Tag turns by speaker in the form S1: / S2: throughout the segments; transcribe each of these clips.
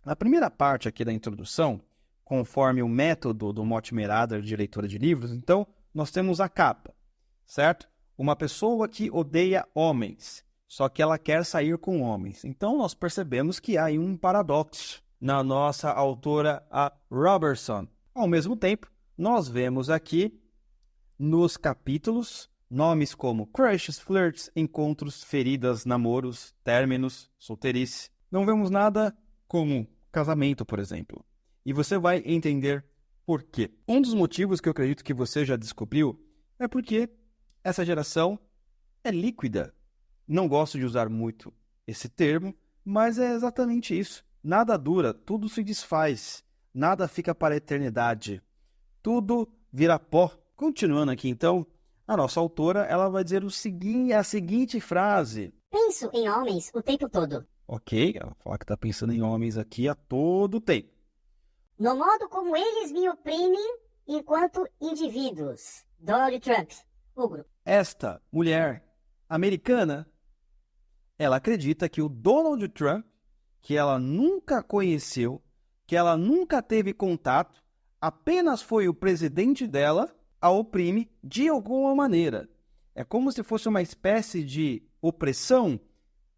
S1: Na primeira parte aqui da introdução, conforme o método do Mortimer Adler de leitura de livros, então, nós temos a capa, certo? Uma pessoa que odeia homens, só que ela quer sair com homens. Então, nós percebemos que há aí um paradoxo na nossa autora, a Robertson. Ao mesmo tempo, nós vemos aqui nos capítulos nomes como crushes, flirts, encontros, feridas, namoros, términos, solteirice. Não vemos nada como casamento, por exemplo. E você vai entender por quê. Um dos motivos que eu acredito que você já descobriu é porque essa geração é líquida. Não gosto de usar muito esse termo, mas é exatamente isso. Nada dura, tudo se desfaz, nada fica para a eternidade. Tudo vira pó. Continuando aqui, então, a nossa autora ela vai dizer a seguinte frase.
S2: Penso em homens o tempo todo.
S1: Ok, ela fala que está pensando em homens aqui a todo tempo.
S2: No modo como eles me oprimem enquanto indivíduos. Donald Trump, o grupo.
S1: Esta mulher americana, ela acredita que o Donald Trump, que ela nunca conheceu, que ela nunca teve contato, apenas foi o presidente dela, a oprime de alguma maneira. É como se fosse uma espécie de opressão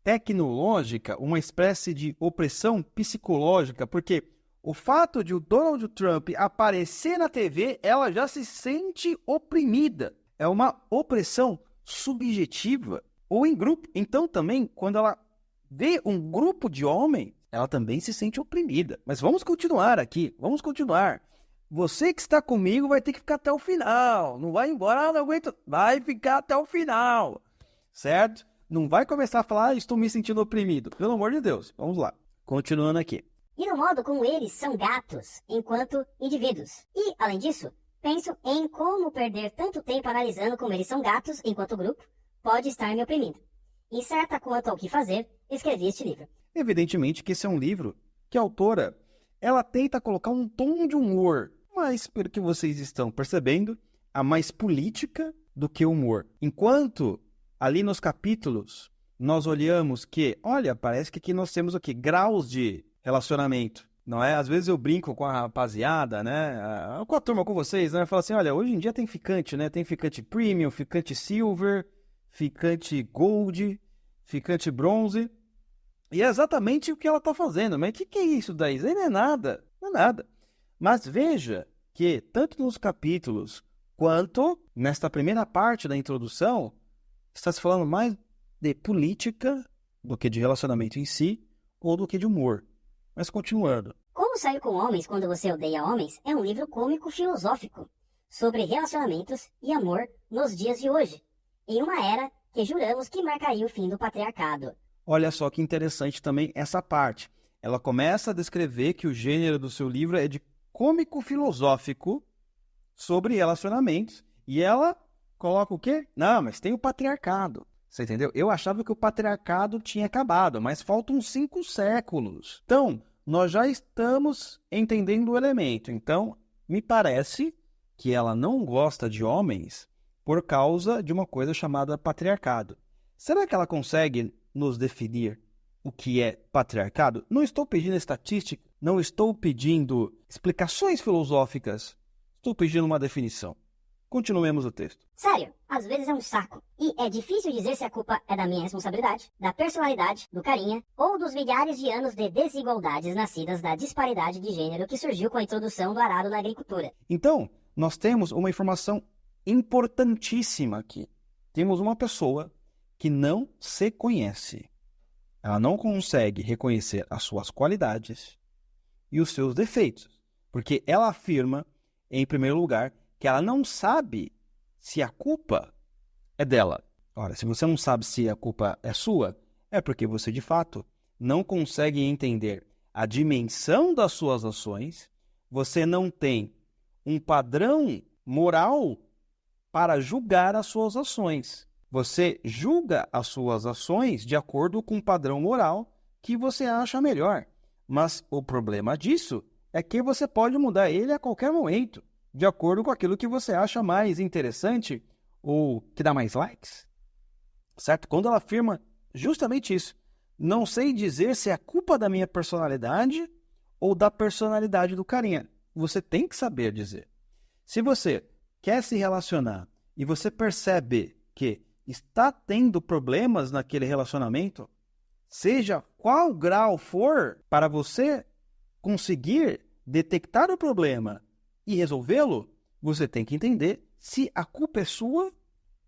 S1: tecnológica, uma espécie de opressão psicológica, porque o fato de o Donald Trump aparecer na TV, ela já se sente oprimida. É uma opressão subjetiva ou em grupo. Então também, quando ela vê um grupo de homens, ela também se sente oprimida. Mas vamos continuar aqui, vamos continuar. Você que está comigo vai ter que ficar até o final. Não vai embora, não aguento. Vai ficar até o final, certo? Não vai começar a falar, estou me sentindo oprimido. Pelo amor de Deus. Vamos lá. Continuando aqui.
S2: E no modo como eles são gatos enquanto indivíduos. E, além disso, penso em como perder tanto tempo analisando como eles são gatos enquanto grupo pode estar me oprimindo. Incerta quanto ao que fazer, escrevi este livro.
S1: Evidentemente que esse é um livro que a autora ela tenta colocar um tom de humor, mas pelo que vocês estão percebendo, há mais política do que humor. Enquanto ali nos capítulos nós olhamos que, olha, parece que aqui nós temos aqui graus de relacionamento, não é? Às vezes eu brinco com a rapaziada, né? Com a turma, com vocês, né? Eu falo assim, olha, hoje em dia tem ficante, né? Tem ficante premium, ficante silver, ficante gold, ficante bronze. E é exatamente o que ela está fazendo. Mas o que é isso daí? Isso aí não é nada. Não é nada. Mas veja que, tanto nos capítulos quanto nesta primeira parte da introdução, está se falando mais de política do que de relacionamento em si ou do que de humor. Mas continuando.
S2: Como Sair com Homens Quando Você Odeia Homens é um livro cômico-filosófico sobre relacionamentos e amor nos dias de hoje, em uma era que juramos que marcaria o fim do patriarcado.
S1: Olha só que interessante também essa parte. Ela começa a descrever que o gênero do seu livro é de cômico-filosófico sobre relacionamentos. E ela coloca o quê? Não, mas tem o patriarcado. Você entendeu? Eu achava que o patriarcado tinha acabado, mas faltam 5 séculos. Então, nós já estamos entendendo o elemento. Então, me parece que ela não gosta de homens por causa de uma coisa chamada patriarcado. Será que ela consegue nos definir o que é patriarcado? Não estou pedindo estatística, não estou pedindo explicações filosóficas, estou pedindo uma definição. Continuemos o texto.
S2: Sério, às vezes é um saco. E é difícil dizer se a culpa é da minha responsabilidade, da personalidade, do carinha, ou dos milhares de anos de desigualdades nascidas da disparidade de gênero que surgiu com a introdução do arado na agricultura.
S1: Então, nós temos uma informação importantíssima aqui. Temos uma pessoa que não se conhece. Ela não consegue reconhecer as suas qualidades e os seus defeitos, porque ela afirma, em primeiro lugar, que ela não sabe se a culpa é dela. Ora, se você não sabe se a culpa é sua, é porque você, de fato, não consegue entender a dimensão das suas ações, você não tem um padrão moral para julgar as suas ações. Você julga as suas ações de acordo com um padrão moral que você acha melhor. Mas o problema disso é que você pode mudar ele a qualquer momento, de acordo com aquilo que você acha mais interessante ou que dá mais likes. Certo? Quando ela afirma justamente isso. Não sei dizer se é culpa da minha personalidade ou da personalidade do carinha. Você tem que saber dizer. Se você quer se relacionar e você percebe que está tendo problemas naquele relacionamento, seja qual grau for, para você conseguir detectar o problema e resolvê-lo, você tem que entender se a culpa é sua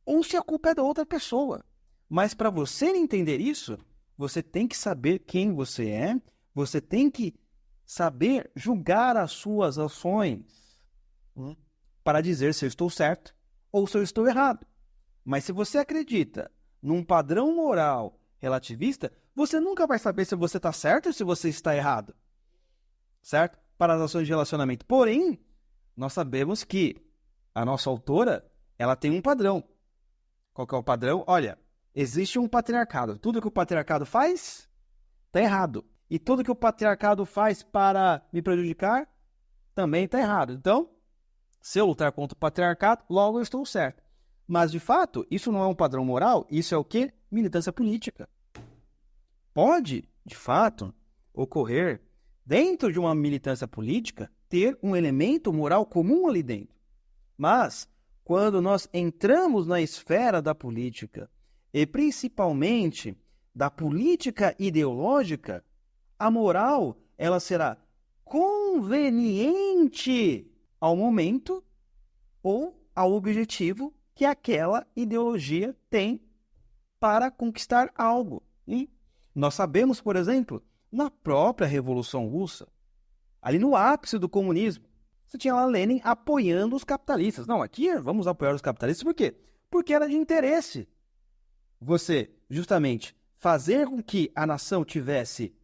S1: ou se a culpa é da outra pessoa. Mas para você entender isso, você tem que saber quem você é, você tem que saber julgar as suas ações para dizer se eu estou certo ou se eu estou errado. Mas se você acredita num padrão moral relativista, você nunca vai saber se você está certo ou se você está errado. Certo? Para as ações de relacionamento. Porém, nós sabemos que a nossa autora, ela tem um padrão. Qual que é o padrão? Olha, existe um patriarcado. Tudo que o patriarcado faz, está errado. E tudo que o patriarcado faz para me prejudicar, também está errado. Então, se eu lutar contra o patriarcado, logo eu estou certo. Mas, de fato, isso não é um padrão moral, isso é o quê? Militância política. Pode, de fato, ocorrer, dentro de uma militância política, ter um elemento moral comum ali dentro. Mas, quando nós entramos na esfera da política, e principalmente da política ideológica, a moral, ela será conveniente ao momento ou ao objetivo que aquela ideologia tem para conquistar algo. E nós sabemos, por exemplo, na própria Revolução Russa, ali no ápice do comunismo, você tinha lá Lenin apoiando os capitalistas. Não, aqui vamos apoiar os capitalistas, por quê? Porque era de interesse você, justamente, fazer com que a nação tivesse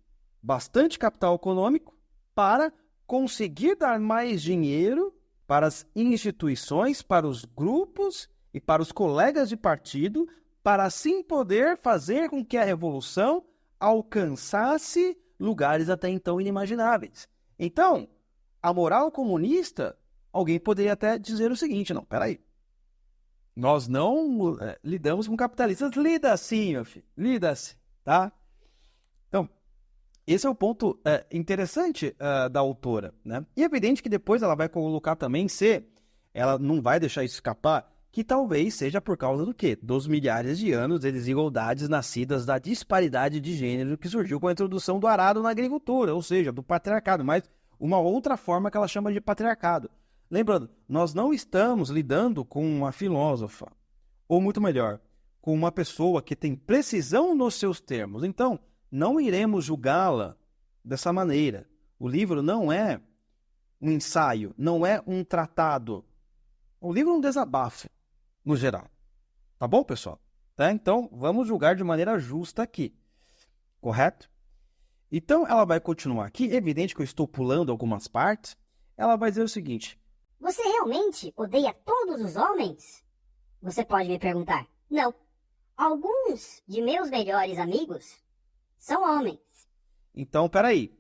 S1: bastante capital econômico para conseguir dar mais dinheiro para as instituições, para os grupos e para os colegas de partido, para assim poder fazer com que a revolução alcançasse lugares até então inimagináveis. Então, a moral comunista, alguém poderia até dizer o seguinte, não, peraí, nós não lidamos com capitalistas, lida assim, meu filho, lida-se, tá? Então, esse é o ponto interessante da autora, né? E é evidente que depois ela vai colocar também ela não vai deixar isso escapar, que talvez seja por causa do quê? Dos milhares de anos de desigualdades nascidas da disparidade de gênero que surgiu com a introdução do arado na agricultura, ou seja, do patriarcado, mas uma outra forma que ela chama de patriarcado. Lembrando, nós não estamos lidando com uma filósofa, ou muito melhor, com uma pessoa que tem precisão nos seus termos. Então, não iremos julgá-la dessa maneira. O livro não é um ensaio, não é um tratado. O livro é um desabafo, no geral. Tá bom, pessoal? Tá? Então, vamos julgar de maneira justa aqui. Correto? Então, ela vai continuar aqui. É evidente que eu estou pulando algumas partes. Ela vai dizer o seguinte.
S2: Você realmente odeia todos os homens? Você pode me perguntar. Não. Alguns de meus melhores amigos são homens.
S1: Então, peraí.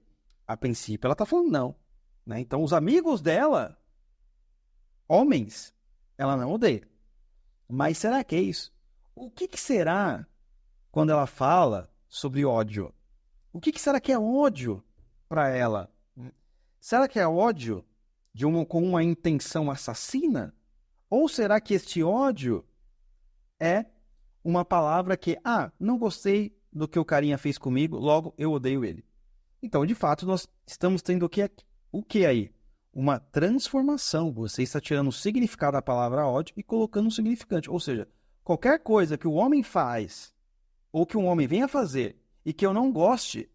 S1: A princípio, ela está falando não. Né? Então, os amigos dela, homens, ela não odeia. Mas será que é isso? O que será quando ela fala sobre ódio? O que será que é ódio para ela? Será que é ódio com uma intenção assassina? Ou será que este ódio é uma palavra que, não gostei do que o carinha fez comigo, logo eu odeio ele? Então, de fato, nós estamos tendo o que aí? Uma transformação. Você está tirando o significado da palavra ódio e colocando um significante. Ou seja, qualquer coisa que o homem faz ou que um homem venha fazer e que eu não goste,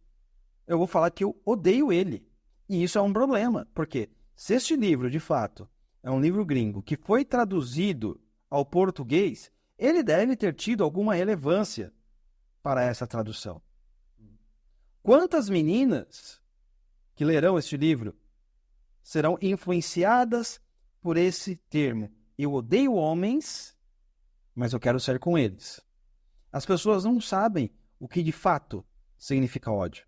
S1: eu vou falar que eu odeio ele. E isso é um problema, porque se este livro, de fato, é um livro gringo que foi traduzido ao português, ele deve ter tido alguma relevância para essa tradução. Quantas meninas que lerão este livro serão influenciadas por esse termo? Eu odeio homens, mas eu quero ser com eles. As pessoas não sabem o que de fato significa ódio.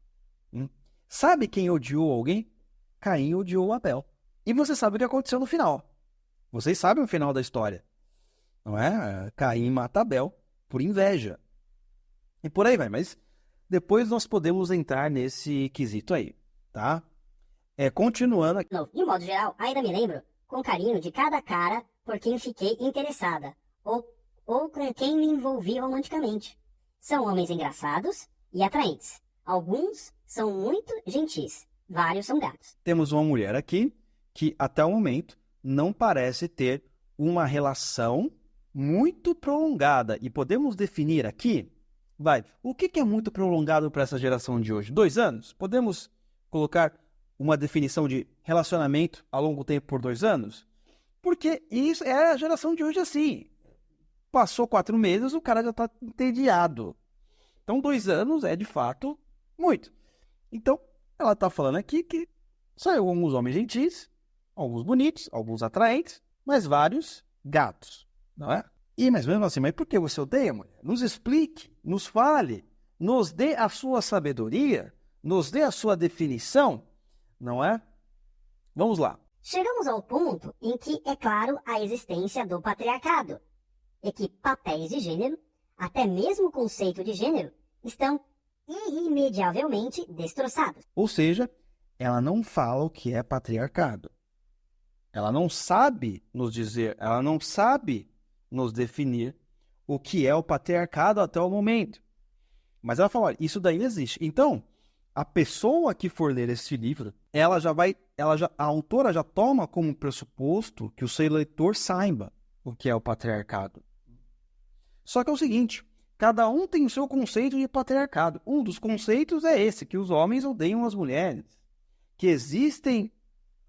S1: Sabe quem odiou alguém? Caim odiou Abel. E você sabe o que aconteceu no final. Vocês sabem o final da história. Não é? Caim mata Abel por inveja. E por aí vai. Mas depois nós podemos entrar nesse quesito aí. Tá? Continuando aqui.
S2: De um modo geral, ainda me lembro com carinho de cada cara por quem fiquei interessada, ou com quem me envolvi romanticamente. São homens engraçados e atraentes. Alguns são muito gentis, vários são gatos.
S1: Temos uma mulher aqui que, até o momento, não parece ter uma relação muito prolongada. E podemos definir aqui, o que é muito prolongado para essa geração de hoje? 2 anos? Podemos colocar uma definição de relacionamento a longo tempo por 2 anos? Porque isso é a geração de hoje assim. Passou 4 meses, o cara já está entediado. Então, 2 anos é, de fato, muito. Então, ela está falando aqui que saiu alguns homens gentis, alguns bonitos, alguns atraentes, mas vários gatos, não é? Mas mesmo assim, mas por que você odeia, mulher? Nos explique, nos fale, nos dê a sua sabedoria, nos dê a sua definição, não é? Vamos lá.
S2: Chegamos ao ponto em que é claro a existência do patriarcado, e que papéis de gênero, até mesmo o conceito de gênero, estão irremediavelmente destroçados.
S1: Ou seja, ela não fala o que é patriarcado. Ela não sabe nos dizer, ela não sabe nos definir o que é o patriarcado até o momento. Mas ela fala, olha, isso daí existe. Então, a pessoa que for ler esse livro, a autora já toma como pressuposto que o seu leitor saiba o que é o patriarcado. Só que é o seguinte, cada um tem o seu conceito de patriarcado. Um dos conceitos é esse, que os homens odeiam as mulheres. Que existem,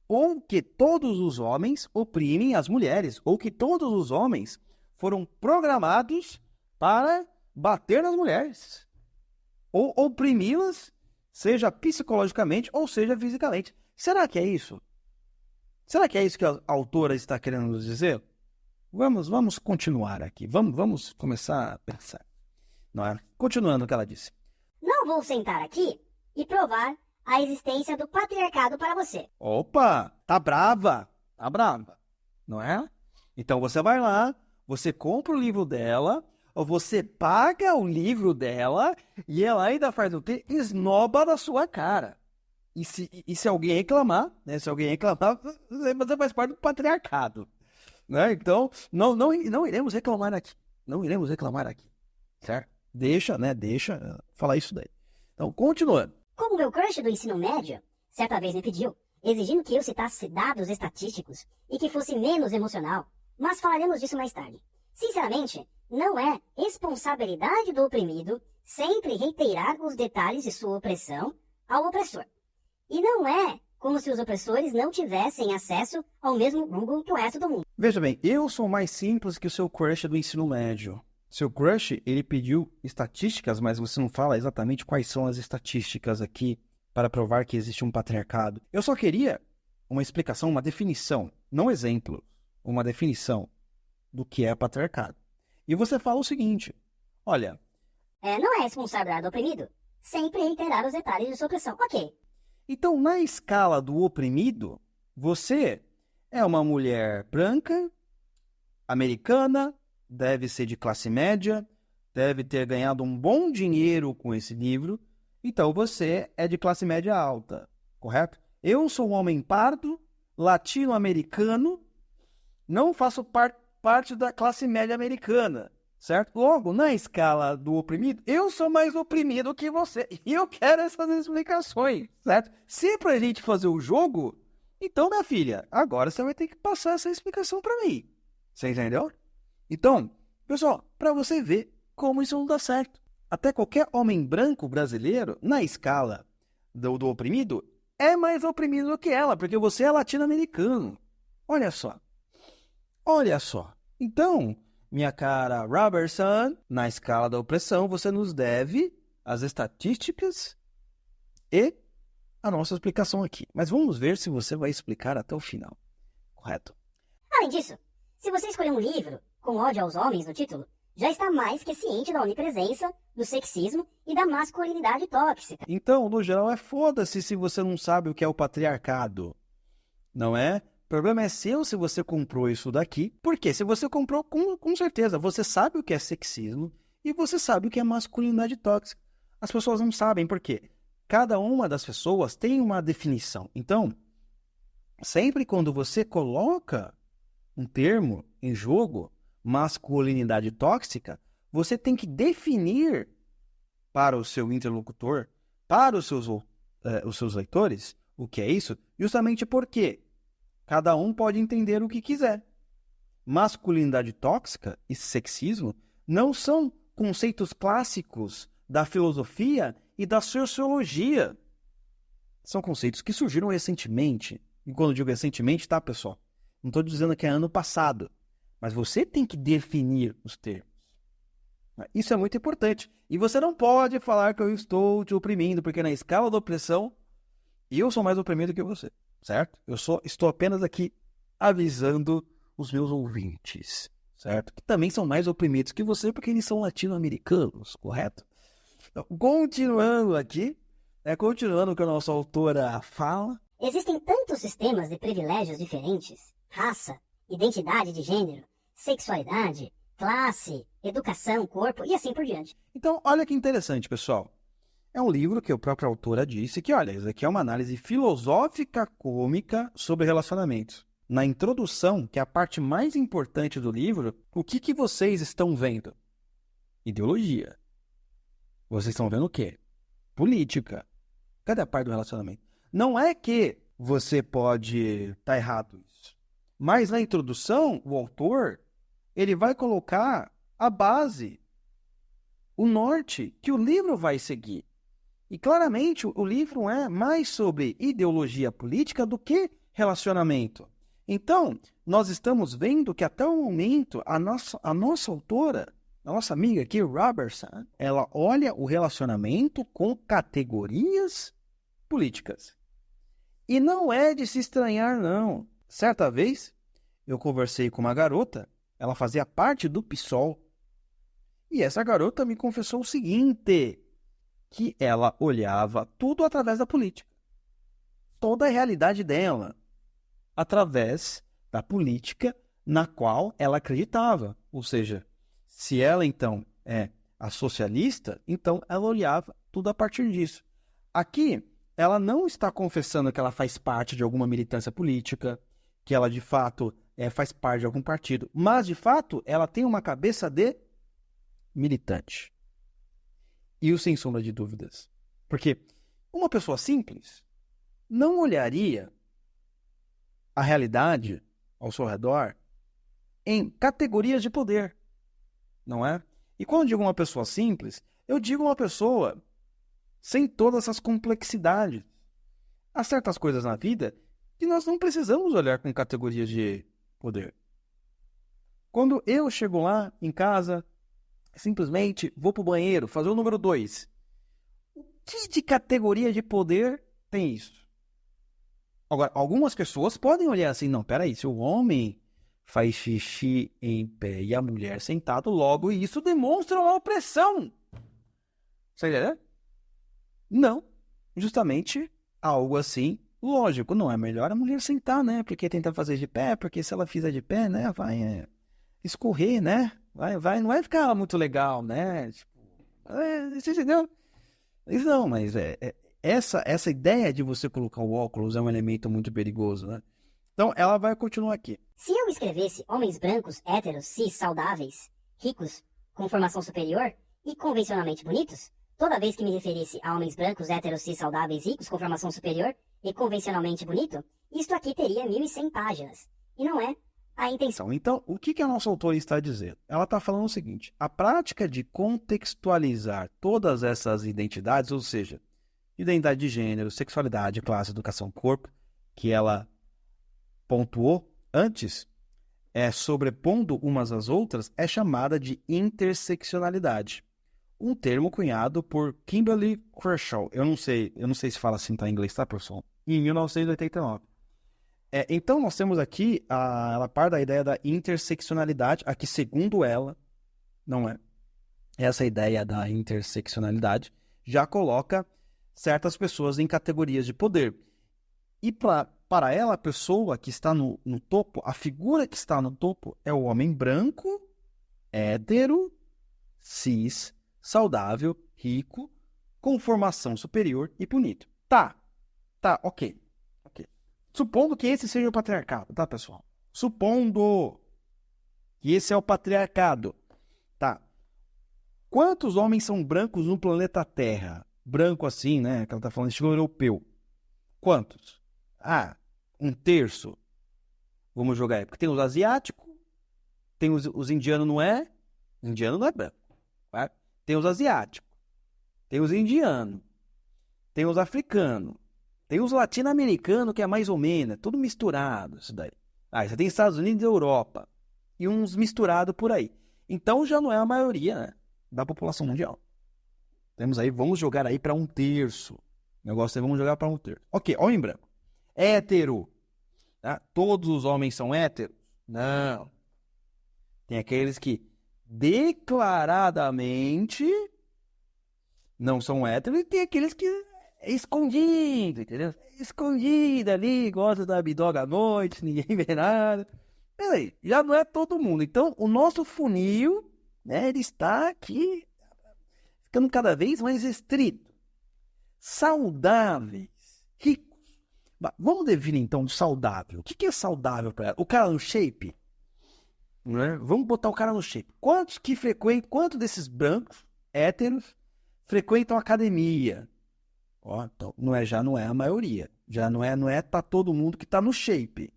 S1: ou que todos os homens oprimem as mulheres, ou que todos os homens foram programados para bater nas mulheres, ou oprimi-las, seja psicologicamente ou seja fisicamente. Será que é isso? Será que é isso que a autora está querendo nos dizer? Vamos continuar aqui. Vamos começar a pensar. Não é? Continuando o que ela disse.
S2: Não vou sentar aqui e provar a existência do patriarcado para você.
S1: Opa, tá brava, não é? Então você vai lá, você compra o livro dela, ou você paga o livro dela e ela ainda faz o quê? Esnoba na sua cara. E se alguém reclamar, né? Se alguém reclamar, você faz parte do patriarcado. Né? Então, não iremos reclamar aqui. Não iremos reclamar aqui. Certo? Deixa falar isso daí. Então, continuando.
S2: Como meu crush do ensino médio, certa vez me pediu, exigindo que eu citasse dados estatísticos e que fosse menos emocional, mas falaremos disso mais tarde. Sinceramente, não é responsabilidade do oprimido sempre reiterar os detalhes de sua opressão ao opressor. E não é como se os opressores não tivessem acesso ao mesmo Google que o resto do mundo.
S1: Veja bem, eu sou mais simples que o seu crush do ensino médio. Seu crush, ele pediu estatísticas, mas você não fala exatamente quais são as estatísticas aqui para provar que existe um patriarcado. Eu só queria uma explicação, uma definição, não exemplo, uma definição do que é patriarcado. E você fala o seguinte, olha...
S2: não é responsabilidade do oprimido sempre reiterar os detalhes de sua opressão. Ok.
S1: Então, na escala do oprimido, você é uma mulher branca, americana, deve ser de classe média, deve ter ganhado um bom dinheiro com esse livro, então você é de classe média alta, correto? Eu sou um homem pardo, latino-americano, não faço parte da classe média americana, certo? Logo, na escala do oprimido, eu sou mais oprimido que você. E eu quero essas explicações, certo? Se pra gente fazer o jogo, então, minha filha, agora você vai ter que passar essa explicação pra mim. Você entendeu? Então, pessoal, pra você ver como isso não dá certo. Até qualquer homem branco brasileiro, na escala do oprimido, é mais oprimido do que ela, porque você é latino-americano. Olha só. Olha só. Então... minha cara Robertson, na escala da opressão, você nos deve as estatísticas e a nossa explicação aqui. Mas vamos ver se você vai explicar até o final. Correto?
S2: Além disso, se você escolher um livro com ódio aos homens no título, já está mais que ciente da onipresença, do sexismo e da masculinidade tóxica.
S1: Então, no geral, é foda-se se você não sabe o que é o patriarcado. Não é? O problema é seu se você comprou isso daqui. Porque se você comprou, com certeza, você sabe o que é sexismo e você sabe o que é masculinidade tóxica. As pessoas não sabem por quê? cada uma das pessoas tem uma definição. Então, sempre quando você coloca um termo em jogo, masculinidade tóxica, você tem que definir para o seu interlocutor, para os seus leitores, o que é isso, justamente porque cada um pode entender o que quiser. Masculinidade tóxica e sexismo não são conceitos clássicos da filosofia e da sociologia. São conceitos que surgiram recentemente. E quando eu digo recentemente, tá, pessoal? Não estou dizendo que é ano passado. Mas você tem que definir os termos. Isso é muito importante. E você não pode falar que eu estou te oprimindo, porque na escala da opressão, eu sou mais oprimido que você, certo? Estou apenas aqui avisando os meus ouvintes, certo? Que também são mais oprimidos que você, porque eles são latino-americanos, correto? Então, continuando aqui, continuando o que a nossa autora fala.
S2: Existem tantos sistemas de privilégios diferentes: raça, identidade de gênero, sexualidade, classe, educação, corpo e assim por diante.
S1: Então, olha que interessante, pessoal. É um livro que a própria autora disse que, olha, isso aqui é uma análise filosófica cômica sobre relacionamentos. Na introdução, que é a parte mais importante do livro, o que vocês estão vendo? Ideologia. Vocês estão vendo o quê? Política. Cadê a parte do relacionamento? Não é que você pode estar errado isso. Mas na introdução, o autor, ele vai colocar a base, o norte que o livro vai seguir. E claramente o livro é mais sobre ideologia política do que relacionamento. Então, nós estamos vendo que até o momento a nossa autora, a nossa amiga aqui, Robertson, ela olha o relacionamento com categorias políticas. E não é de se estranhar, não. Certa vez, eu conversei com uma garota, ela fazia parte do PSOL, e essa garota me confessou o seguinte, que ela olhava tudo através da política. Toda a realidade dela, através da política na qual ela acreditava. Ou seja, se ela então é a socialista, então ela olhava tudo a partir disso. Aqui, ela não está confessando que ela faz parte de alguma militância política, que ela de fato faz parte de algum partido, mas de fato ela tem uma cabeça de militante. E o sem sombra de dúvidas. Porque uma pessoa simples não olharia a realidade ao seu redor em categorias de poder, não é? E quando eu digo uma pessoa simples, eu digo uma pessoa sem todas essas complexidades. Há certas coisas na vida que nós não precisamos olhar com categorias de poder. Quando eu chego lá em casa, simplesmente vou para o banheiro, fazer o número 2. O que de categoria de poder tem isso? Agora, algumas pessoas podem olhar assim, não, peraí, se o homem faz xixi em pé e a mulher sentado, logo isso demonstra uma opressão. Você entendeu? Não, justamente algo assim, lógico, não é melhor a mulher sentar, né? Porque tenta fazer de pé, porque se ela fizer de pé, né, vai escorrer, né? Não vai ficar muito legal, né? Tipo, você entendeu? Isso não, mas essa ideia de você colocar o óculos é um elemento muito perigoso, né? Então, ela vai continuar aqui.
S2: Se eu escrevesse homens brancos, héteros, cis, saudáveis, ricos, com formação superior e convencionalmente bonitos, toda vez que me referisse a homens brancos, héteros, cis, saudáveis, ricos, com formação superior e convencionalmente bonito, isto aqui teria 1.100 páginas. E não é a intenção.
S1: Então, o que a nossa autora está dizendo? Ela está falando o seguinte, a prática de contextualizar todas essas identidades, ou seja, identidade de gênero, sexualidade, classe, educação, corpo, que ela pontuou antes, sobrepondo umas às outras, é chamada de interseccionalidade. Um termo cunhado por Kimberly Crenshaw. Eu não sei se fala assim, tá em inglês, tá, professor? Em 1989. Então, nós temos aqui, ela parte da ideia da interseccionalidade, aqui, segundo ela, não é? Essa ideia da interseccionalidade já coloca certas pessoas em categorias de poder. E para ela, a pessoa que está no topo, a figura que está no topo é o homem branco, hétero, cis, saudável, rico, com formação superior e bonito. Tá, ok. Supondo que esse seja o patriarcado, tá, pessoal? Supondo que esse é o patriarcado, tá? Quantos homens são brancos no planeta Terra? Branco assim, né? Que ela tá falando estilo europeu. Quantos? Um terço. Vamos jogar aí. Porque tem os asiáticos, tem os indianos, não é? Indiano não é branco. Tá? Tem os asiáticos, tem os indianos, tem os africanos, tem os latino-americanos, que é mais ou menos, tudo misturado isso daí. Você tem Estados Unidos e Europa, e uns misturados por aí. Então já não é a maioria, né, da população mundial. Temos aí, vamos jogar aí para um terço. O negócio é vamos jogar para um terço. Ok, homem branco. Hétero. Tá? Todos os homens são héteros? Não. Tem aqueles que declaradamente não são héteros e tem aqueles que é escondido, entendeu? Escondido ali, gosta da bidoga à noite, ninguém vê nada. Peraí, já não é todo mundo. Então, o nosso funil, né, ele está aqui ficando cada vez mais restrito. Saudáveis, ricos. Vamos definir, então, saudável. O que é saudável para ela? O cara no shape? Né? Vamos botar o cara no shape. Quantos desses brancos, héteros, frequentam academia? Então, já não é a maioria. Já não é tá todo mundo que tá no shape.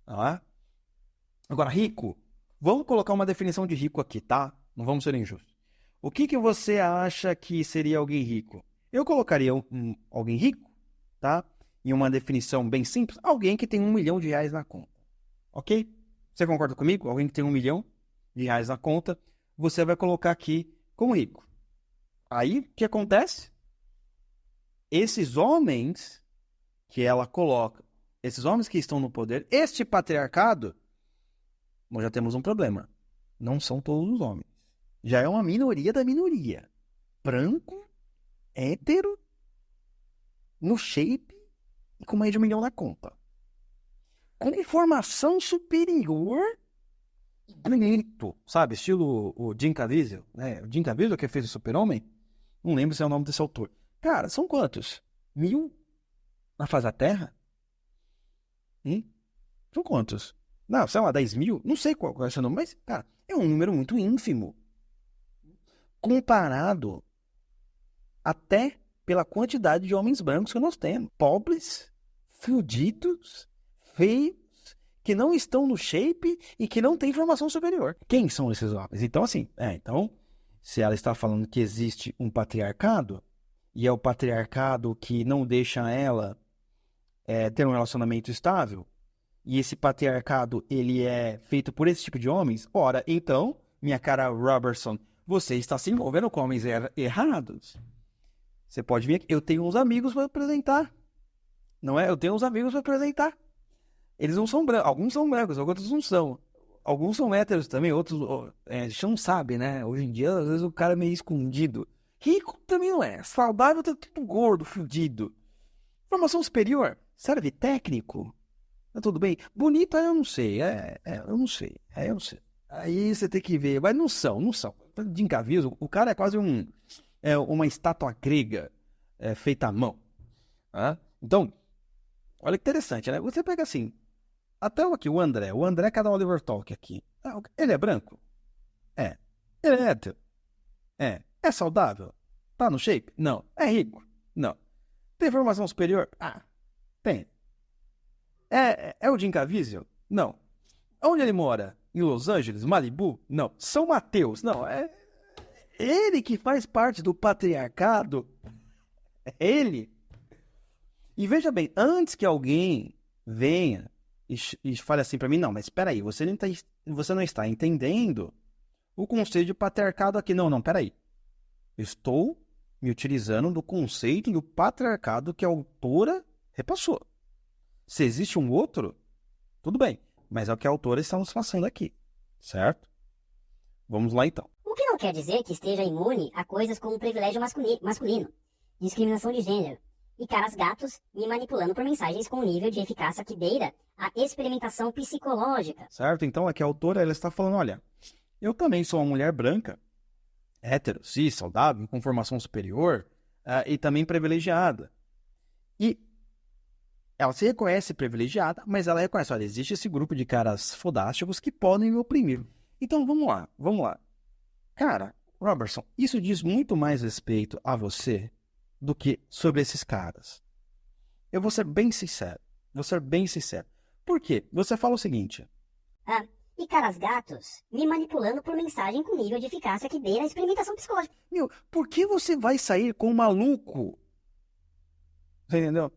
S1: Agora, rico. Vamos colocar uma definição de rico aqui, tá? Não vamos ser injustos. O que você acha que seria alguém rico? Eu colocaria alguém rico, tá? Em uma definição bem simples, alguém que tem R$1 milhão na conta. Ok? Você concorda comigo? Alguém que tem R$1 milhão na conta, você vai colocar aqui como rico. Aí, o que acontece? Esses homens que ela coloca, esses homens que estão no poder, este patriarcado, nós já temos um problema. Não são todos os homens. Já é uma minoria da minoria. Branco, hétero, no shape e com mais de R$1 milhão na conta. Com informação superior e bonito, sabe? Estilo o Jim Caviezel, né? O Jim Caviezel que fez o Super-Homem. Não lembro se é o nome desse autor. Cara, são quantos? 1.000 na face da Terra? São quantos? Não, sei lá, 10.000? Não sei qual é o seu nome, mas, cara, é um número muito ínfimo. Comparado até pela quantidade de homens brancos que nós temos. Pobres, fudidos, feios, que não estão no shape e que não têm formação superior. Quem são esses homens? Então, assim, se ela está falando que existe um patriarcado, e é o patriarcado que não deixa ela ter um relacionamento estável, e esse patriarcado, ele é feito por esse tipo de homens, ora, então, minha cara Robertson, você está se envolvendo com homens errados. Você pode vir aqui. Eu tenho uns amigos para apresentar. Não é? Eu tenho uns amigos para apresentar. Eles não são brancos. Alguns são brancos, outros não são. Alguns são héteros também, outros... a gente não sabe, né? Hoje em dia, às vezes, o cara é meio escondido. Rico também não é. Saudável, tá tudo gordo, fudido. Formação superior? Serve técnico? Tá tudo bem? Bonito, eu não sei. Eu não sei. Eu não sei. Aí você tem que ver. Mas não são. Jim Caviezel, o cara é quase uma estátua grega feita à mão. Então, olha que interessante, né? Você pega assim, até aqui o André cada Oliver Talk aqui. Ele é branco? É. Ele é hétero? É. É saudável? Tá no shape? Não. É rico? Não. Tem formação superior? Tem. É o Jim Caviezel? Não. Onde ele mora? Em Los Angeles? Malibu? Não. São Mateus? Não. É ele que faz parte do patriarcado. É ele. E veja bem, antes que alguém venha e fale assim para mim, não, mas espera aí, você não está entendendo o conceito de patriarcado aqui. Não, espera aí. Estou me utilizando do conceito do patriarcado que a autora repassou. Se existe um outro, tudo bem, mas é o que a autora está nos passando aqui, certo? Vamos lá então.
S2: O que não quer dizer que esteja imune a coisas como privilégio masculino, discriminação de gênero e caras gatos me manipulando por mensagens com um nível de eficácia que beira a experimentação psicológica.
S1: Certo? Então aqui a autora ela está falando, olha, eu também sou uma mulher branca, hétero, cis, saudável, com formação superior, e também privilegiada. E ela se reconhece privilegiada, mas ela reconhece, olha, existe esse grupo de caras fodásticos que podem me oprimir. Então, vamos lá. Cara, Robertson, isso diz muito mais respeito a você do que sobre esses caras. Eu vou ser bem sincero. Por quê? Você fala o seguinte.
S2: E caras gatos me manipulando por mensagem com nível de eficácia que beira a experimentação psicológica.
S1: Meu, por que você vai sair com um maluco? Você entendeu?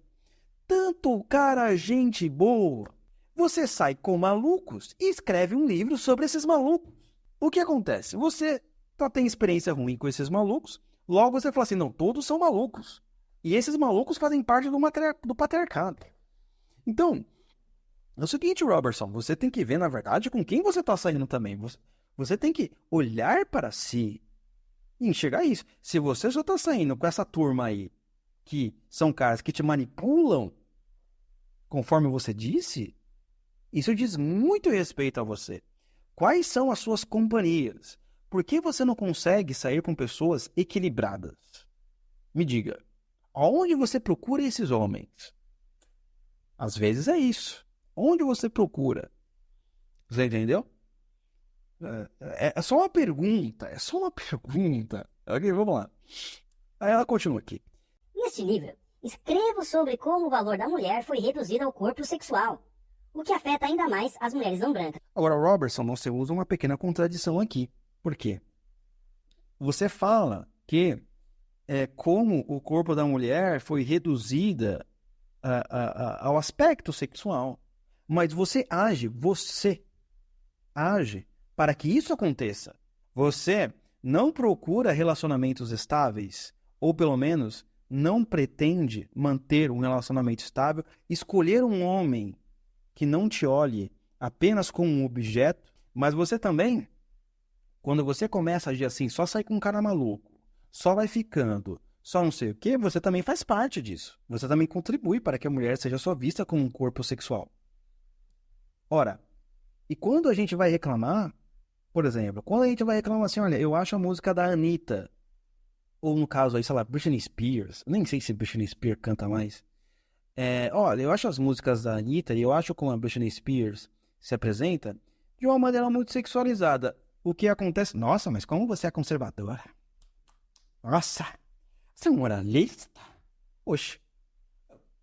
S1: Tanto cara, gente boa. Você sai com malucos e escreve um livro sobre esses malucos. O que acontece? Você só tem experiência ruim com esses malucos, logo você fala assim, não, todos são malucos. E esses malucos fazem parte do patriarcado. Então, é o seguinte, Robertson, você tem que ver, na verdade, com quem você está saindo também. Você tem que olhar para si e enxergar isso. Se você só está saindo com essa turma aí, que são caras que te manipulam, conforme você disse, isso diz muito respeito a você. Quais são as suas companhias? Por que você não consegue sair com pessoas equilibradas? Me diga, aonde você procura esses homens? Às vezes é isso. Onde você procura? Você entendeu? É só uma pergunta. Ok, vamos lá. Aí ela continua aqui.
S2: Neste livro, escrevo sobre como o valor da mulher foi reduzido ao corpo sexual, o que afeta ainda mais as mulheres não brancas.
S1: Agora, Robertson, você usa uma pequena contradição aqui. Por quê? Você fala que como o corpo da mulher foi reduzida ao aspecto sexual. Mas você age para que isso aconteça. Você não procura relacionamentos estáveis, ou pelo menos não pretende manter um relacionamento estável, escolher um homem que não te olhe apenas como um objeto, mas você também, quando você começa a agir assim, só sai com um cara maluco, só vai ficando, só não sei o quê, você também faz parte disso. Você também contribui para que a mulher seja só vista como um corpo sexual. Ora, e quando a gente vai reclamar, por exemplo, quando a gente vai reclamar assim, olha, eu acho a música da Anitta, ou no caso aí, sei lá, Britney Spears, nem sei se Britney Spears canta mais. Olha, eu acho as músicas da Anitta e eu acho como a Britney Spears se apresenta de uma maneira muito sexualizada. O que acontece? Nossa, mas como você é conservadora? Nossa, você é um moralista? Oxe.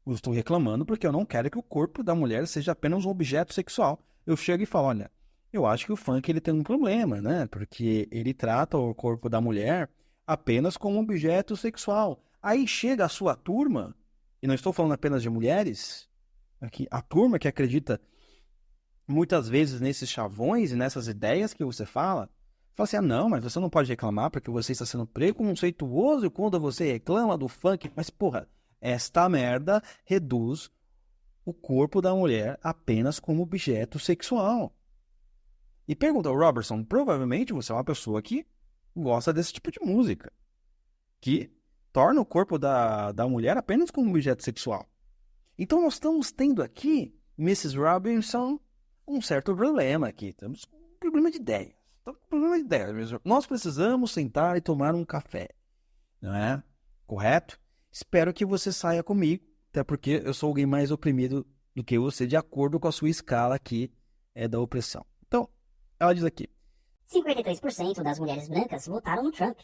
S1: Eu estou reclamando porque eu não quero que o corpo da mulher seja apenas um objeto sexual. Eu chego e falo, olha, eu acho que o funk ele tem um problema, né? Porque ele trata o corpo da mulher apenas como um objeto sexual. Aí chega a sua turma, e não estou falando apenas de mulheres, aqui, a turma que acredita muitas vezes nesses chavões e nessas ideias que você fala assim, não, mas você não pode reclamar porque você está sendo preconceituoso quando você reclama do funk. Mas, porra, esta merda reduz o corpo da mulher apenas como objeto sexual. E pergunta ao Robertson, provavelmente você é uma pessoa que gosta desse tipo de música, que torna o corpo da mulher apenas como objeto sexual. Então nós estamos tendo aqui, Mrs. Robinson, um certo problema aqui. Temos um problema de ideias. Nós precisamos sentar e tomar um café. Não é? Correto? Espero que você saia comigo, até porque eu sou alguém mais oprimido do que você, de acordo com a sua escala aqui da opressão. Então, ela diz aqui.
S2: 53% das mulheres brancas votaram no Trump.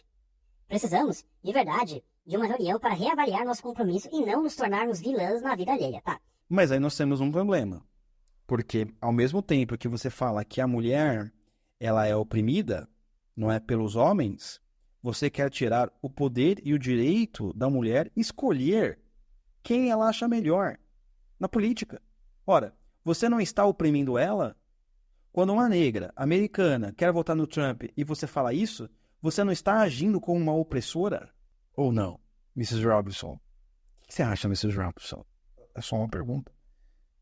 S2: Precisamos, de verdade, de uma reunião para reavaliar nosso compromisso e não nos tornarmos vilãs na vida alheia, tá?
S1: Mas aí nós temos um problema. Porque ao mesmo tempo que você fala que a mulher ela é oprimida, não é pelos homens, você quer tirar o poder e o direito da mulher escolher quem ela acha melhor na política. Ora, você não está oprimindo ela? Quando uma negra americana quer votar no Trump e você fala isso, você não está agindo como uma opressora? Ou não, Mrs. Robinson? O que você acha, Mrs. Robinson? É só uma pergunta,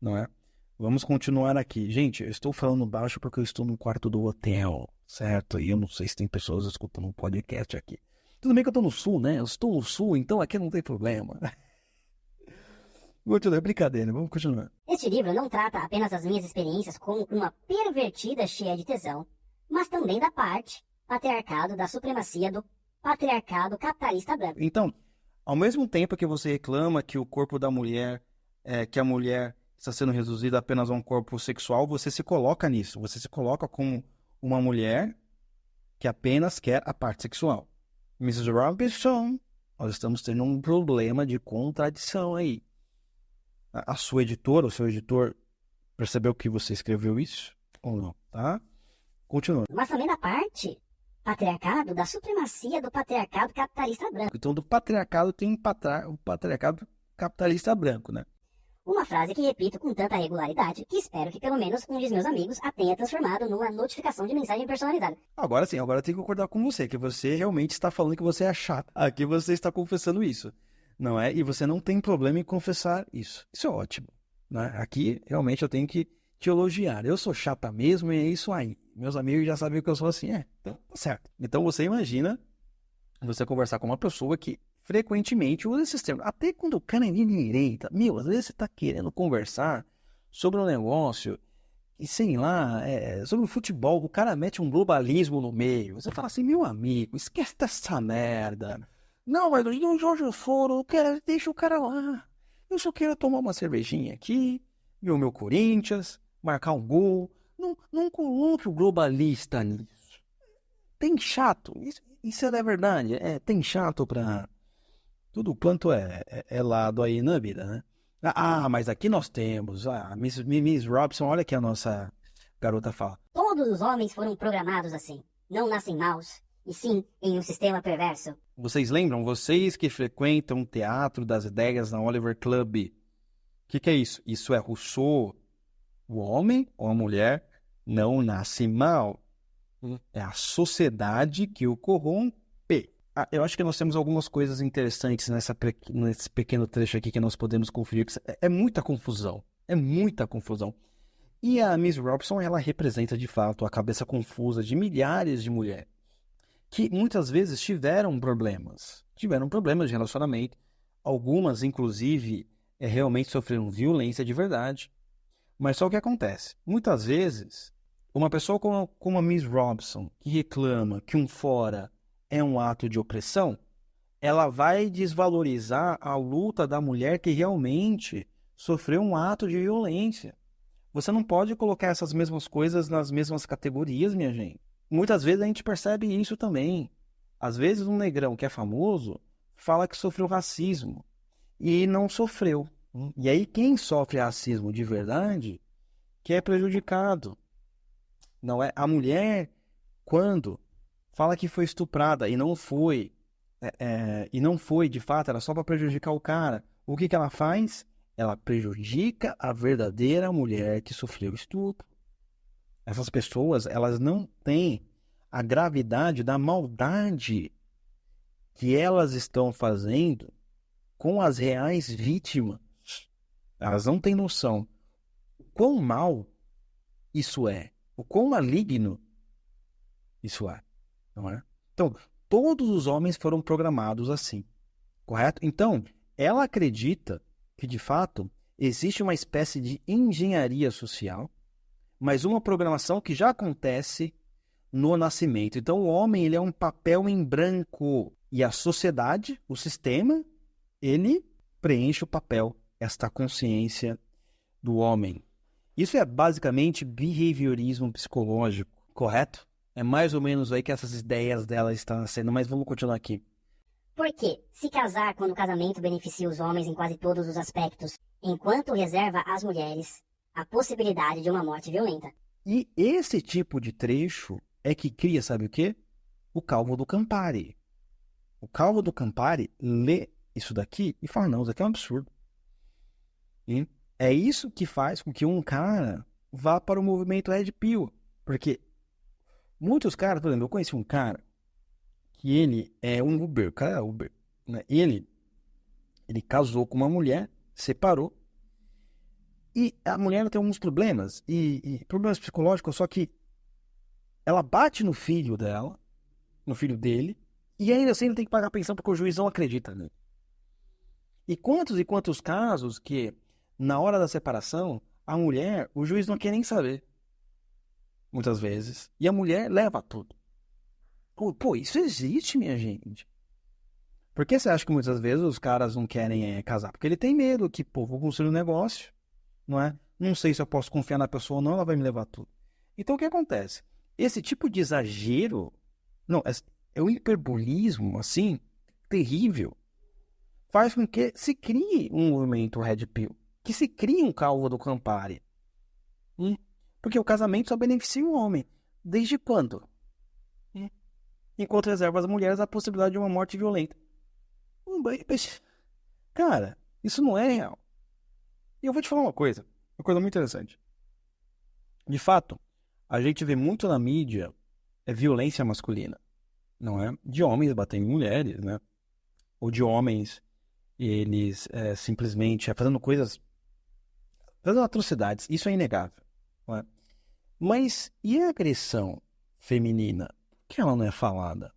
S1: não é? Vamos continuar aqui. Gente, eu estou falando baixo porque eu estou no quarto do hotel, certo? E eu não sei se tem pessoas escutando um podcast aqui. Tudo bem que eu estou no sul, né? Eu estou no sul, então aqui não tem problema. É brincadeira, vamos continuar.
S2: Este livro não trata apenas das minhas experiências como uma pervertida cheia de tesão, mas também da parte patriarcado, da supremacia do patriarcado capitalista branco.
S1: Então, Ao mesmo tempo que você reclama que o corpo da mulher, que a mulher está sendo reduzida apenas a um corpo sexual, você se coloca nisso. Você se coloca como uma mulher que apenas quer a parte sexual. Mrs. Robinson, nós estamos tendo um problema de contradição aí. A sua editora, o seu editor, percebeu que você escreveu isso ou não, tá? Continua.
S2: Mas também da parte patriarcado, da supremacia do patriarcado capitalista branco.
S1: Então, do patriarcado tem o patriarcado capitalista branco, né?
S2: Uma frase que repito com tanta regularidade que espero que pelo menos um de meus amigos a tenha transformado numa notificação de mensagem personalizada.
S1: Agora sim, agora eu tenho que concordar com você, que você realmente está falando que você é chata. Aqui você está confessando isso, não é? E você não tem problema em confessar isso. Isso é ótimo, né? Aqui, realmente, eu tenho que te elogiar. Eu sou chata mesmo e é isso aí. Meus amigos já sabem que eu sou assim, então tá certo. Então você imagina você conversar com uma pessoa que frequentemente usa esses termos. Até quando o cara é de direita, às vezes você tá querendo conversar sobre um negócio e sei lá, sobre o futebol, o cara mete um globalismo no meio. Você fala assim, meu amigo, esquece dessa merda. Não, mas no Jorge Foro, deixa o cara lá. Eu só quero tomar uma cervejinha aqui, ver o meu Corinthians, marcar um gol. Não coloque o globalista nisso. Tem chato, isso é da verdade. Tem chato pra tudo quanto é lado aí na vida, né? Mas aqui nós temos a Miss Robson, olha que a nossa garota fala.
S2: Todos os homens foram programados assim. Não nascem maus, e sim em um sistema perverso.
S1: Vocês lembram? Vocês que frequentam o Teatro das Ideias na Oliver Club. O que é isso? Isso é Rousseau. O homem ou a mulher não nasce mal. É a sociedade que o corrompe. Eu acho que nós temos algumas coisas interessantes nesse pequeno trecho aqui que nós podemos conferir. É muita confusão. É muita confusão. E a Miss Robson, ela representa de fato a cabeça confusa de milhares de mulheres que muitas vezes tiveram problemas de relacionamento. Algumas, inclusive, realmente sofreram violência de verdade. Mas só o que acontece? Muitas vezes, uma pessoa como a Miss Robson, que reclama que um fora é um ato de opressão, ela vai desvalorizar a luta da mulher que realmente sofreu um ato de violência. Você não pode colocar essas mesmas coisas nas mesmas categorias, minha gente. Muitas vezes a gente percebe isso também. Às vezes um negrão que é famoso fala que sofreu racismo e não sofreu. E aí quem sofre racismo de verdade que é prejudicado. Não é a mulher quando fala que foi estuprada e não foi, de fato, era só para prejudicar o cara. O que ela faz? Ela prejudica a verdadeira mulher que sofreu estupro. Essas pessoas, elas não têm a gravidade da maldade que elas estão fazendo com as reais vítimas. Elas não têm noção o quão mal isso é, o quão maligno isso é, não é? Então, todos os homens foram programados assim, correto? Então, ela acredita que, de fato, existe uma espécie de engenharia social, mas uma programação que já acontece no nascimento. Então, o homem, ele é um papel em branco e a sociedade, o sistema, ele preenche o papel, esta consciência do homem. Isso é basicamente behaviorismo psicológico, correto? É mais ou menos aí que essas ideias dela estão nascendo, mas vamos continuar aqui.
S2: Porque se casar quando o casamento beneficia os homens em quase todos os aspectos, enquanto reserva às mulheres a possibilidade de uma morte violenta.
S1: E esse tipo de trecho é que cria, sabe o quê? O Calvo do Campari. O Calvo do Campari lê isso daqui e fala, não, isso aqui é um absurdo. E é isso que faz com que um cara vá para o movimento Red Pill. Porque muitos caras, por exemplo, eu conheci um cara que ele é um Uber, o cara é Uber, né? Ele casou com uma mulher, separou, e a mulher tem alguns problemas, e problemas psicológicos, só que ela bate no filho dela, no filho dele, e ainda assim ele tem que pagar pensão porque o juiz não acredita nele. E quantos casos que, na hora da separação, a mulher, o juiz não quer nem saber, muitas vezes, e a mulher leva tudo. Pô, isso existe, minha gente. Por que você acha que muitas vezes os caras não querem casar? Porque ele tem medo que, pô, vou construir um negócio, não é? Não sei se eu posso confiar na pessoa ou não, ela vai me levar tudo. Então, o que acontece? Esse tipo de exagero, não, é um hiperbolismo, assim, terrível, faz com que se crie um movimento Red Pill, que se crie um calvo do Campari. Porque o casamento só beneficia o homem. Desde quando? Enquanto reserva às mulheres a possibilidade de uma morte violenta. Cara, isso não é real. E eu vou te falar uma coisa muito interessante. De fato, a gente vê muito na mídia violência masculina, não é? De homens batendo em mulheres, né? Ou de homens, eles simplesmente fazendo coisas, fazendo atrocidades. Isso é inegável, não é? Mas e a agressão feminina? Por que ela não é falada?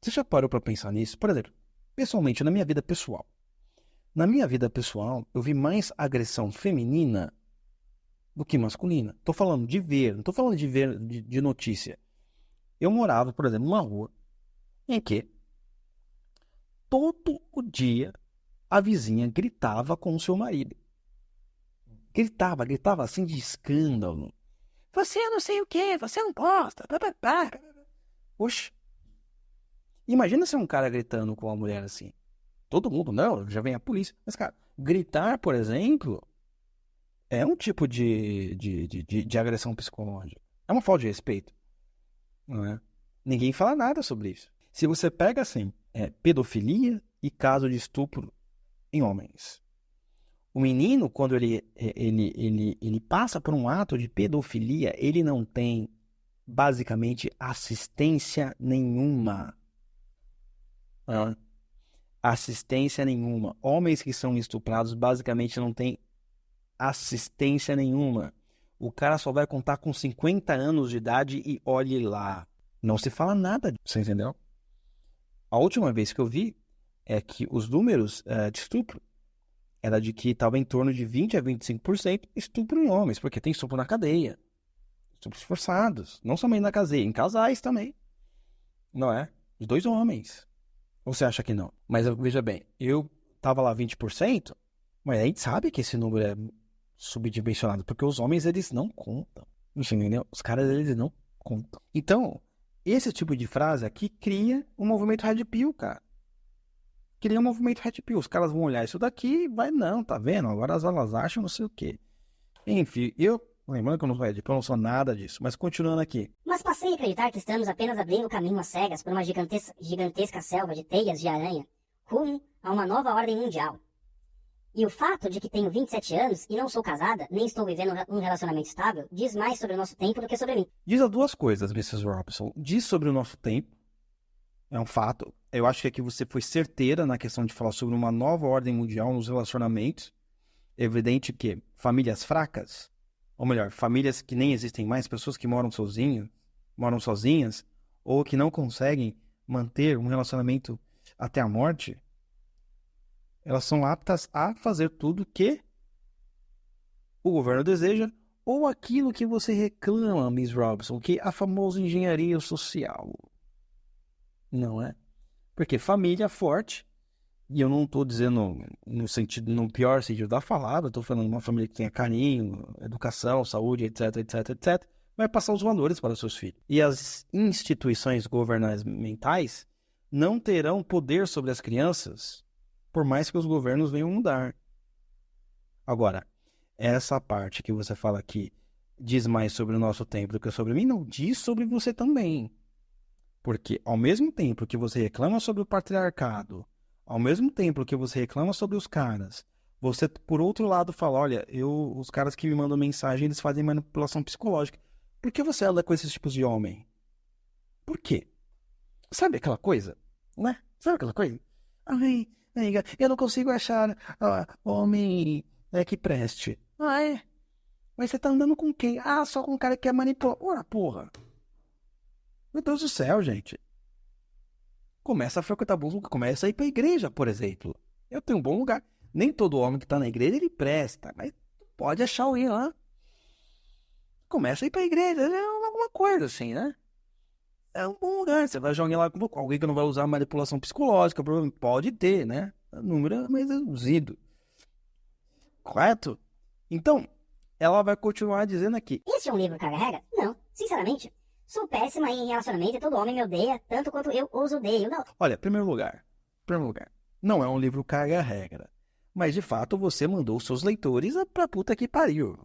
S1: Você já parou para pensar nisso? Por exemplo, pessoalmente, na minha vida pessoal. Na minha vida pessoal, eu vi mais agressão feminina do que masculina. Tô falando de ver, não tô falando de ver de notícia. Eu morava, por exemplo, numa rua em que todo o dia a vizinha gritava com o seu marido. Gritava assim de escândalo. Você não sei o quê, você não posta. Oxe. Imagina se um cara gritando com uma mulher assim. Todo mundo, não, já vem a polícia. Mas, cara, gritar, por exemplo, é um tipo de agressão psicológica. É uma falta de respeito. Não é? Ninguém fala nada sobre isso. Se você pega, assim, pedofilia e caso de estupro em homens. O menino, quando ele passa por um ato de pedofilia, ele não tem, basicamente, assistência nenhuma. Assistência nenhuma. Homens que são estuprados, basicamente, não têm assistência nenhuma. O cara só vai contar com 50 anos de idade e olhe lá. Não se fala nada disso, você entendeu? A última vez que eu vi é que os números de estupro era de que estava em torno de 20 a 25% estupro em homens, porque tem estupro na cadeia. Estupros forçados. Não somente na cadeia, em casais também. Não é? De 2 homens. Ou você acha que não? Mas veja bem, eu tava lá 20%, mas a gente sabe que esse número é subdimensionado, porque os homens, eles não contam. Entendeu? Os caras, eles não contam. Então, esse tipo de frase aqui cria um movimento Red Pill, cara. Cria um movimento Red Pill. Os caras vão olhar isso daqui e vai, não, tá vendo? Agora elas acham não sei o quê. Enfim, lembrando que eu não sou Red Pill, eu não sou nada disso, mas continuando aqui.
S2: Mas passei a acreditar que estamos apenas abrindo caminho às cegas por uma gigantesca selva de teias de aranha, rumo a uma nova ordem mundial. E o fato de que tenho 27 anos e não sou casada, nem estou vivendo um relacionamento estável, diz mais sobre o nosso tempo do que sobre mim.
S1: Diz as duas coisas, Mrs. Robinson. Diz sobre o nosso tempo, é um fato. Eu acho que aqui você foi certeira na questão de falar sobre uma nova ordem mundial nos relacionamentos. É evidente que famílias fracas, ou melhor, famílias que nem existem mais, pessoas que moram sozinhas, ou que não conseguem manter um relacionamento até a morte, elas são aptas a fazer tudo que o governo deseja, ou aquilo que você reclama, Miss Robinson, que é a famosa engenharia social. Não é? Porque família forte, e eu não estou dizendo no pior sentido da palavra, estou falando de uma família que tenha carinho, educação, saúde, etc, etc, etc, vai passar os valores para os seus filhos. E as instituições governamentais não terão poder sobre as crianças, por mais que os governos venham mudar. Agora, essa parte que você fala aqui diz mais sobre o nosso tempo do que sobre mim, não diz sobre você também. Porque ao mesmo tempo que você reclama sobre o patriarcado, ao mesmo tempo que você reclama sobre os caras, você, por outro lado, fala, olha, os caras que me mandam mensagem, eles fazem manipulação psicológica. Por que você anda com esses tipos de homem? Por quê? Sabe aquela coisa? Né? Sabe aquela coisa? Ai, amiga, eu não consigo achar homem que preste. Ah, é? Mas você tá andando com quem? Ah, só com um cara que quer manipular. Ora, porra. Meu Deus do céu, gente. Começa a frequentar bons lugares. Começa a ir pra igreja, por exemplo. Eu tenho um bom lugar. Nem todo homem que tá na igreja, ele presta. Mas pode achar alguém lá. Começa a ir pra igreja. É alguma coisa assim, né? é um bom lugar. Você vai jogar lá com alguém que não vai usar manipulação psicológica, provavelmente pode ter, né? O número é mais reduzido. Correto? Então, ela vai continuar dizendo aqui.
S2: Este é um livro caga-regra? Não, sinceramente. Sou péssima em relacionamento e todo homem me odeia, tanto quanto eu os odeio. Não.
S1: Olha, primeiro lugar, não é um livro caga-regra. Mas, de fato, você mandou seus leitores pra puta que pariu.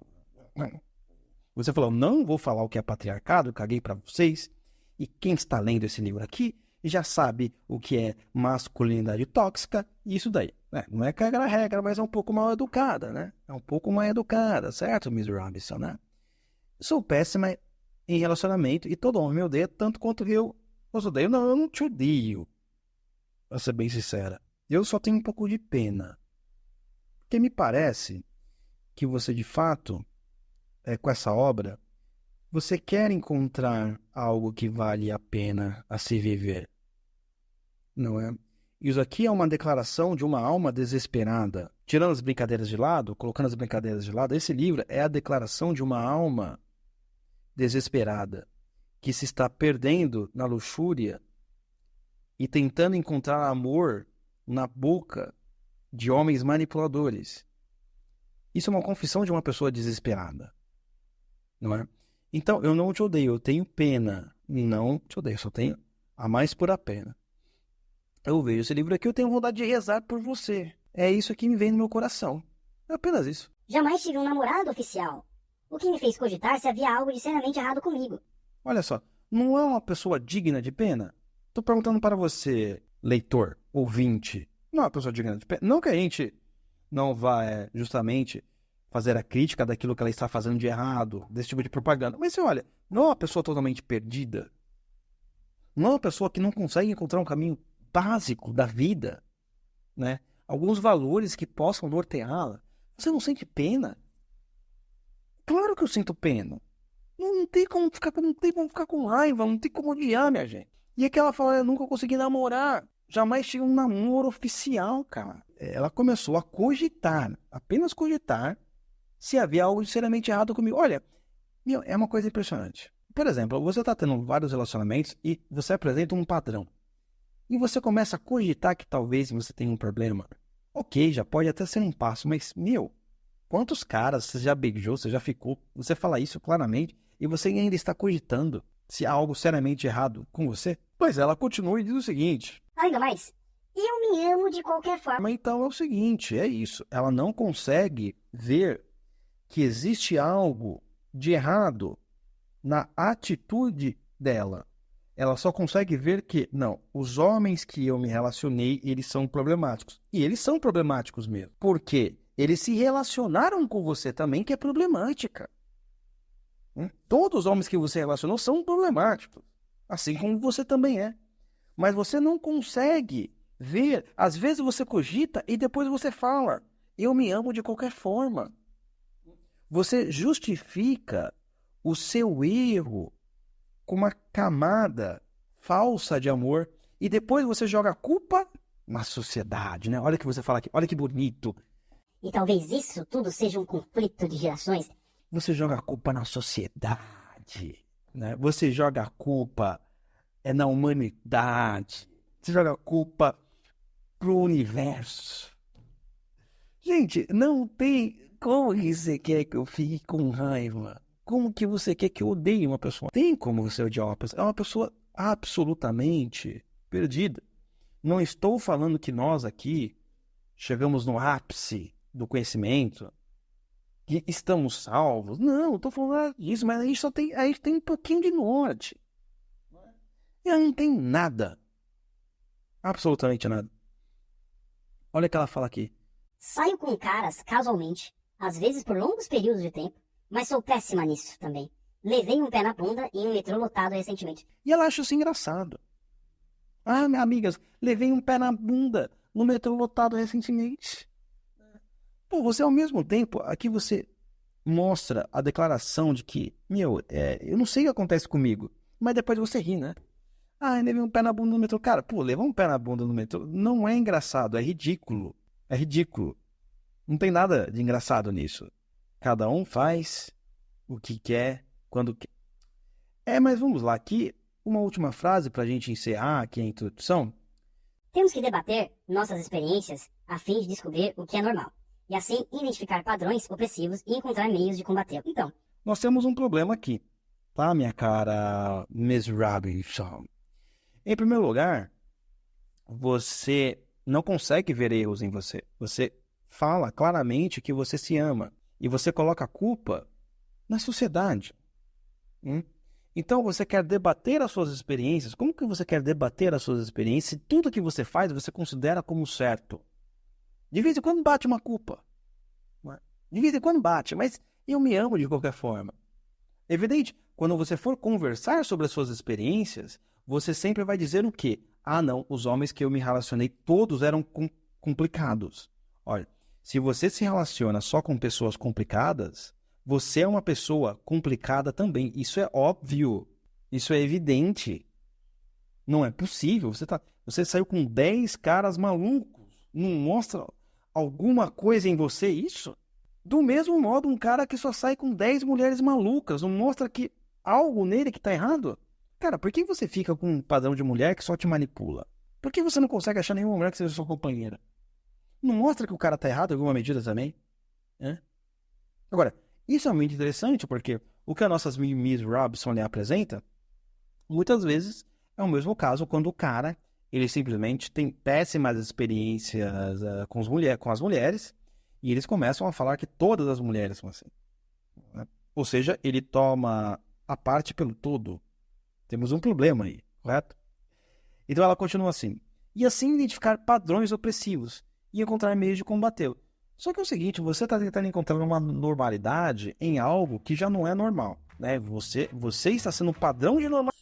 S1: Você falou, não vou falar o que é patriarcado, caguei pra vocês. E quem está lendo esse livro aqui já sabe o que é masculinidade tóxica e isso daí. Não é caga-regra, mas é um pouco mal educada, né? É um pouco mais educada, certo, Miss Robinson, né? Sou péssima em relacionamento e todo homem me odeia tanto quanto eu os odeio. Não, eu não te odeio, pra ser bem sincera. Eu só tenho um pouco de pena. Porque me parece que você, de fato, com essa obra, você quer encontrar algo que vale a pena a se viver. Não é? Isso aqui é uma declaração de uma alma desesperada. Tirando as brincadeiras de lado, colocando as brincadeiras de lado, esse livro é a declaração de uma alma desesperada que se está perdendo na luxúria e tentando encontrar amor na boca de homens manipuladores. Isso é uma confissão de uma pessoa desesperada, não é? Então, eu não te odeio, eu tenho pena. Não te odeio, só tenho a mais pura pena. Eu vejo esse livro aqui, eu tenho vontade de rezar por você. É isso que me vem no meu coração. É apenas isso.
S2: Jamais tive um namorado oficial, o que me fez cogitar se havia algo de seriamente errado comigo.
S1: Olha só, não é uma pessoa digna de pena? Tô perguntando para você, leitor, ouvinte. Não é uma pessoa digna de pena? Não que a gente não vá justamente fazer a crítica daquilo que ela está fazendo de errado, desse tipo de propaganda. Mas você olha, não é uma pessoa totalmente perdida. Não é uma pessoa que não consegue encontrar um caminho básico da vida, né? Alguns valores que possam norteá-la. Você não sente pena? Claro que eu sinto pena. Não tem como ficar com raiva, não tem como odiar, minha gente. E é que ela fala, eu nunca consegui namorar. Jamais tive um namoro oficial, cara. Ela começou a cogitar, apenas cogitar, se havia algo seriamente errado comigo. Olha, meu, é uma coisa impressionante. Por exemplo, você está tendo vários relacionamentos e você apresenta um padrão. E você começa a cogitar que talvez você tenha um problema. Ok, já pode até ser um passo, mas, meu, quantos caras você já beijou, você já ficou? Você fala isso claramente e você ainda está cogitando se há algo seriamente errado com você? Pois ela continua e diz o seguinte.
S2: Além do mais, eu me amo de qualquer forma.
S1: Mas então é o seguinte, é isso. Ela não consegue ver que existe algo de errado na atitude dela. Ela só consegue ver que, não, os homens que eu me relacionei, eles são problemáticos. E eles são problemáticos mesmo. Por quê? Eles se relacionaram com você também, que é problemática. Todos os homens que você relacionou são problemáticos. Assim como você também é. Mas você não consegue ver. Às vezes você cogita e depois você fala, eu me amo de qualquer forma. Você justifica o seu erro com uma camada falsa de amor e depois você joga a culpa na sociedade, né? Olha o que você fala aqui, olha que bonito.
S2: E talvez isso tudo seja um conflito de gerações.
S1: Você joga a culpa na sociedade, né? Você joga a culpa na humanidade. Você joga a culpa pro universo. Gente, não tem como que você quer que eu fique com raiva. Como que você quer que eu odeie uma pessoa? Tem como você odiar uma pessoa? É uma pessoa absolutamente perdida. Não estou falando que nós aqui chegamos no ápice do conhecimento, que estamos salvos. Não estou falando disso, mas a gente tem um pouquinho de norte. E não tem nada. Absolutamente nada. Olha o que ela fala aqui.
S2: Saio com caras casualmente, às vezes por longos períodos de tempo, mas sou péssima nisso também. Levei um pé na bunda em um metrô lotado recentemente.
S1: E ela acha isso engraçado. Ah, minhas amigas, levei um pé na bunda no metrô lotado recentemente. Pô, você ao mesmo tempo, aqui você mostra a declaração de que, meu, eu não sei o que acontece comigo, mas depois você ri, né? Ah, levei um pé na bunda no metrô. Cara, pô, levar um pé na bunda no metrô não é engraçado, é ridículo. É ridículo. Não tem nada de engraçado nisso. Cada um faz o que quer, quando quer. Mas vamos lá, aqui uma última frase para a gente encerrar aqui a introdução.
S2: Temos que debater nossas experiências a fim de descobrir o que é normal, e assim identificar padrões opressivos e encontrar meios de combatê-los. Então,
S1: nós temos um problema aqui, tá, minha cara Miss Robinson? Em primeiro lugar, você não consegue ver erros em você. Você fala claramente que você se ama e você coloca a culpa na sociedade. Então você quer debater as suas experiências. Como que você quer debater as suas experiências se tudo que você faz você considera como certo? De vez em quando bate uma culpa. De vez em quando bate, mas eu me amo de qualquer forma. Evidente, quando você for conversar sobre as suas experiências, você sempre vai dizer o quê? Ah, não, os homens que eu me relacionei todos eram complicados. Olha, se você se relaciona só com pessoas complicadas, você é uma pessoa complicada também. Isso é óbvio. Isso é evidente. Não é possível. Você saiu com 10 caras malucos. Não mostra alguma coisa em você isso? Do mesmo modo, um cara que só sai com 10 mulheres malucas, não mostra que algo nele que tá errado? Cara, por que você fica com um padrão de mulher que só te manipula? Por que você não consegue achar nenhuma mulher que seja sua companheira? Não mostra que o cara tá errado em alguma medida também? Agora, isso é muito interessante porque o que a nossa Miss Robinson lhe apresenta, muitas vezes é o mesmo caso quando o cara, ele simplesmente tem péssimas experiências com as mulheres e eles começam a falar que todas as mulheres são assim. Ou seja, ele toma a parte pelo todo. Temos um problema aí, correto? Então ela continua assim. E assim identificar padrões opressivos e encontrar meios de combatê-lo. Só que é o seguinte, você está tentando encontrar uma normalidade em algo que já não é normal, né? Você está sendo um padrão de normalidade.